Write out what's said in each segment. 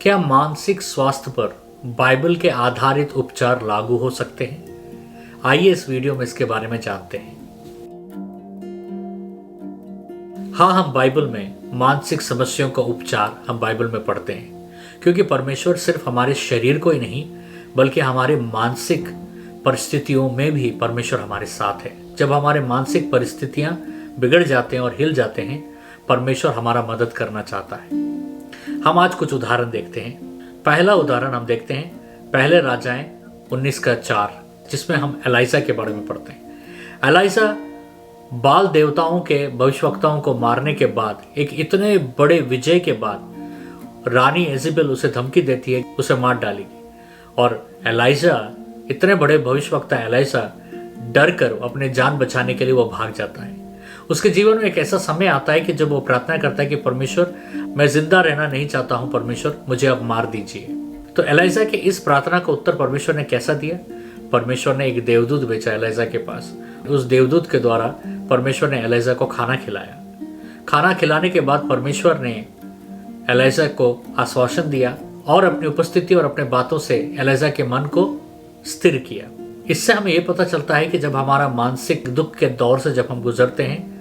क्या मानसिक स्वास्थ्य पर बाइबल के आधारित उपचार लागू हो सकते हैं? आइए इस वीडियो में इसके बारे में जानते हैं। हाँ, हम बाइबल में मानसिक समस्याओं का उपचार हम बाइबल में पढ़ते हैं, क्योंकि परमेश्वर सिर्फ हमारे शरीर को ही नहीं बल्कि हमारे मानसिक परिस्थितियों में भी परमेश्वर हमारे साथ है। जब हमारे मानसिक परिस्थितियां बिगड़ जाते हैं और हिल जाते हैं, परमेश्वर हमारा मदद करना चाहता है। हम आज कुछ उदाहरण देखते हैं। पहला उदाहरण हम देखते हैं पहले राजाएं 19:4, जिसमें हम एलाइजा के बारे में पढ़ते हैं। एलाइजा बाल देवताओं के भविष्यवक्ताओं को मारने के बाद, एक इतने बड़े विजय के बाद, रानी एजेबेल उसे धमकी देती है उसे मार डालेगी, और एलाइजा, इतने बड़े भविष्यवक्ता एलाइजा, डर कर अपने जान बचाने के लिए वो भाग जाता है। उसके जीवन में एक ऐसा समय आता है कि जब वो प्रार्थना करता है कि परमेश्वर, मैं जिंदा रहना नहीं चाहता हूं, परमेश्वर मुझे अब मार दीजिए। तो एलाइजा के इस प्रार्थना का उत्तर परमेश्वर ने कैसा दिया? परमेश्वर ने एक देवदूत भेजा एलाइजा के पास। उस देवदूत के द्वारा परमेश्वर ने एलाइजा को खाना खिलाया। खाना खिलाने के बाद परमेश्वर ने एलाइजा को आश्वासन दिया और अपनी उपस्थिति और अपने बातों से एलाइजा के मन को स्थिर किया। इससे हमें यह पता चलता है कि जब हमारा मानसिक दुख के दौर से जब हम गुजरते हैं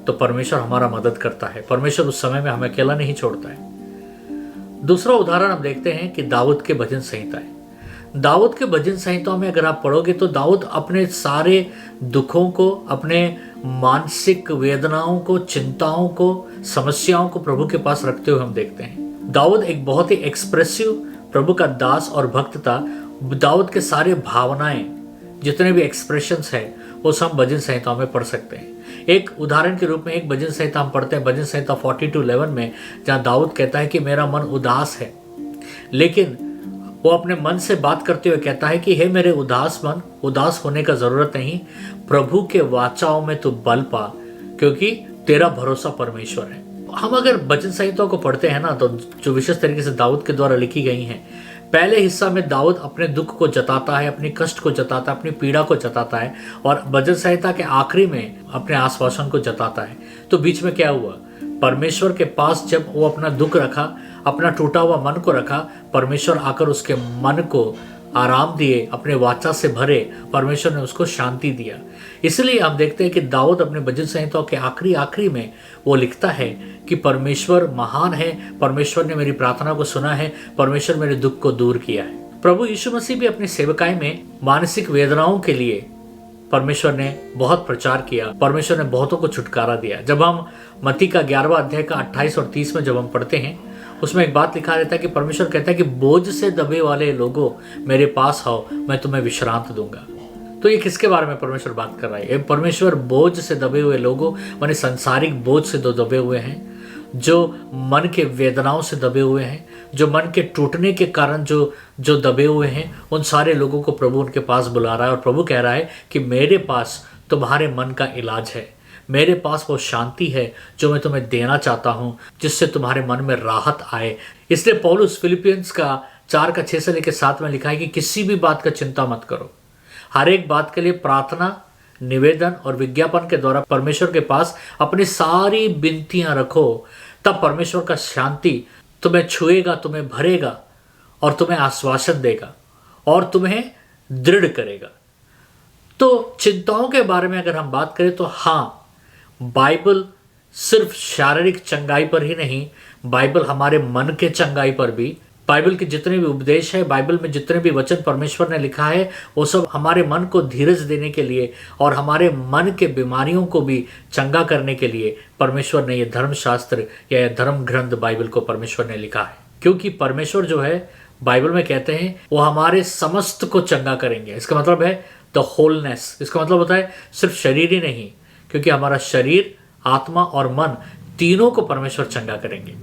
तो परमेश्वर हमारा मदद करता है। परमेश्वर उस समय में हमें अकेला नहीं छोड़ता है। दूसरा उदाहरण हम देखते हैं कि दाऊद के भजन संहिताएं। दाऊद के भजन संहिताओं में अगर आप पढ़ोगे तो दाऊद अपने सारे दुखों को, अपने मानसिक वेदनाओं को, चिंताओं को, समस्याओं को प्रभु के पास रखते हुए हम देखते हैं। दाऊद एक बहुत ही एक्सप्रेसिव प्रभु का दास और भक्त था। दाऊद के सारे भावनाएं, जितने भी एक्सप्रेशंस हैं, वो सब भजन संहिताओं में पढ़ सकते हैं। एक उदाहरण के रूप में एक भजन संहिता हम पढ़ते हैं, भजन संहिता 42:11 में, जहां दाऊद कहता है कि मेरा मन उदास है, लेकिन वो अपने मन से बात करते हुए कहता है कि हे मेरे उदास मन, उदास होने का जरूरत नहीं, प्रभु के वाचाओं में तू बल पा, क्योंकि तेरा भरोसा परमेश्वर है। हम अगर भजन संहिताओं को पढ़ते हैं ना, तो जो विशेष तरीके से दाऊद के द्वारा लिखी गई हैं, पहले हिस्सा में दाऊद अपने दुख को जताता है, अपने कष्ट को जताता है, अपनी पीड़ा को जताता है, और भजन संहिता के आखिरी में अपने आश्वासन को जताता है। तो बीच में क्या हुआ? परमेश्वर के पास जब वो अपना दुख रखा, अपना टूटा हुआ मन को रखा, परमेश्वर आकर उसके मन को आराम दिए, अपने वाचा से भरे, परमेश्वर ने उसको शांति दिया। इसलिए हम देखते हैं कि दाऊद अपने भजन संहिताओं के आखिरी में वो लिखता है कि परमेश्वर महान है, परमेश्वर ने मेरी प्रार्थना को सुना है, परमेश्वर मेरे दुख को दूर किया है। प्रभु यीशु मसीह भी अपनी सेवकाई में मानसिक वेदनाओं के लिए परमेश्वर ने बहुत प्रचार किया, परमेश्वर ने बहुतों को छुटकारा दिया। जब हम मत्ती का 11वां अध्याय का 28 और 30 में जब हम पढ़ते हैं, उसमें एक बात लिखा रहता है कि परमेश्वर कहता है कि बोझ से दबे वाले लोगों, मेरे पास आओ, मैं तुम्हें विश्रांत दूंगा। तो ये किसके बारे में परमेश्वर बात कर रहा है? परमेश्वर बोझ से दबे हुए लोगों, माने सांसारिक बोझ से दबे हुए हैं, जो मन के वेदनाओं से दबे हुए हैं, जो मन के टूटने के कारण जो दबे हुए हैं, उन सारे लोगों को प्रभु उनके पास बुला रहा है। और प्रभु कह रहा है कि मेरे पास तुम्हारे मन का इलाज है, मेरे पास वो शांति है जो मैं तुम्हें देना चाहता हूँ, जिससे तुम्हारे मन में राहत आए। इसलिए पौलुस फिलिपियंस का 4:6 से लेकर 7 में लिखा है कि किसी भी बात का चिंता मत करो, हर एक बात के लिए प्रार्थना, निवेदन और विज्ञापन के द्वारा परमेश्वर के पास अपनी सारी विनतियां रखो, तब परमेश्वर का शांति तुम्हें छुएगा, तुम्हें भरेगा और तुम्हें आश्वासन देगा और तुम्हें दृढ़ करेगा। तो चिंताओं के बारे में अगर हम बात करें तो हाँ, बाइबल सिर्फ शारीरिक चंगाई पर ही नहीं, बाइबल हमारे मन के चंगाई पर भी, बाइबल के जितने भी उपदेश है, बाइबल में जितने भी वचन परमेश्वर ने लिखा है, वो सब हमारे मन को धीरज देने के लिए और हमारे मन के बीमारियों को भी चंगा करने के लिए परमेश्वर ने ये धर्मशास्त्र या धर्म ग्रंथ बाइबल को परमेश्वर ने लिखा है। क्योंकि परमेश्वर जो है, बाइबल में कहते हैं, वो हमारे समस्त को चंगा करेंगे। इसका मतलब है द होलनेस। इसका मतलब होता है सिर्फ शरीर ही नहीं, क्योंकि हमारा शरीर, आत्मा और मन तीनों को परमेश्वर चंगा करेंगे।